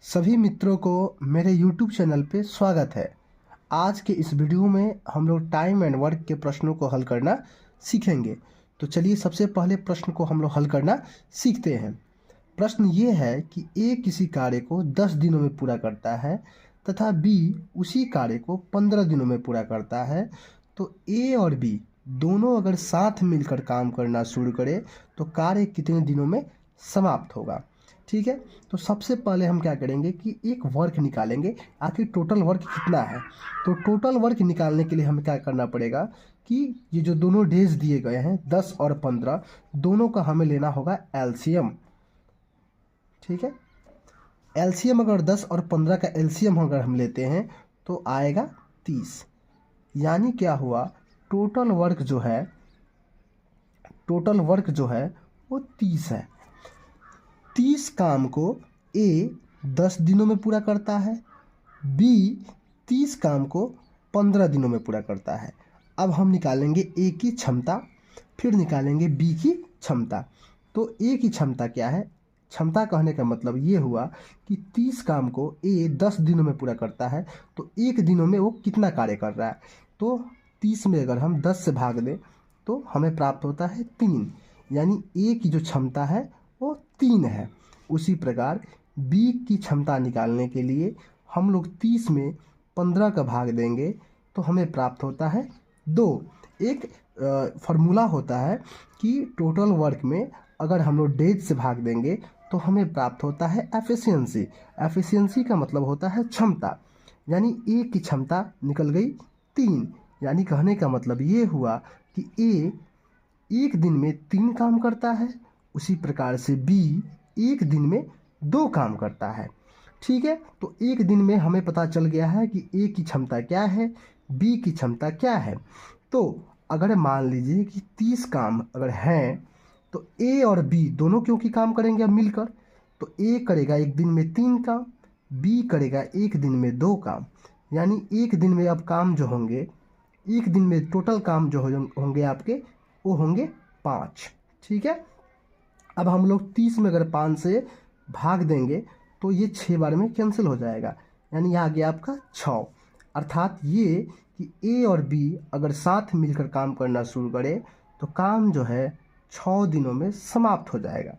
सभी मित्रों को मेरे YouTube चैनल पे स्वागत है। आज के इस वीडियो में हम लोग टाइम एंड वर्क के प्रश्नों को हल करना सीखेंगे। तो चलिए सबसे पहले प्रश्न को हम लोग हल करना सीखते हैं। प्रश्न ये है कि ए किसी कार्य को 10 दिनों में पूरा करता है तथा बी उसी कार्य को 15 दिनों में पूरा करता है। तो ए और बी दोनों अगर साथ मिलकर काम करना शुरू करें तो कार्य कितने दिनों में समाप्त होगा। ठीक है, तो सबसे पहले हम क्या करेंगे कि एक वर्क निकालेंगे, आखिर टोटल वर्क कितना है। तो टोटल वर्क निकालने के लिए हमें क्या करना पड़ेगा कि ये जो दोनों डेज दिए गए हैं 10 और 15, दोनों का हमें लेना होगा एलसीएम। ठीक है, एलसीएम अगर 10 और 15 का एलसीएम अगर हम लेते हैं तो आएगा 30। यानी क्या हुआ, टोटल वर्क जो है वो 30 है। 30 काम को ए 10 दिनों में पूरा करता है, बी 30 काम को 15 दिनों में पूरा करता है। अब हम निकालेंगे ए की क्षमता, फिर निकालेंगे बी की क्षमता। तो ए की क्षमता क्या है, क्षमता कहने का मतलब ये हुआ कि 30 काम को ए 10 दिनों में पूरा करता है, तो एक दिनों में वो कितना कार्य कर रहा है। तो 30 में अगर हम 10 से भाग दें तो हमें प्राप्त होता है 3, यानी ए की जो क्षमता है वो 3 है। उसी प्रकार बी की क्षमता निकालने के लिए हम लोग 30 में 15 का भाग देंगे तो हमें प्राप्त होता है 2। एक फार्मूला होता है कि टोटल वर्क में अगर हम लोग डेज से भाग देंगे तो हमें प्राप्त होता है एफिशिएंसी। एफिशिएंसी का मतलब होता है क्षमता, यानी ए की क्षमता निकल गई 3। यानी कहने का मतलब ये हुआ कि ए एक दिन में 3 काम करता है, उसी प्रकार से बी एक दिन में 2 काम करता है। ठीक है, तो एक दिन में हमें पता चल गया है कि ए की क्षमता क्या है, बी की क्षमता क्या है। तो अगर मान लीजिए कि 30 काम अगर हैं तो ए और बी दोनों क्योंकि काम करेंगे अब मिलकर, तो ए करेगा एक दिन में 3 काम, बी करेगा एक दिन में 2 काम। यानी एक दिन में अब काम जो होंगे, एक दिन में टोटल काम जो होंगे आपके वो होंगे 5। ठीक है, अब हम लोग 30 में अगर 5 से भाग देंगे तो ये 6 बार में कैंसिल हो जाएगा, यानी आ गया आपका 6। अर्थात ये कि ए और बी अगर साथ मिलकर काम करना शुरू करें तो काम जो है 6 दिनों में समाप्त हो जाएगा।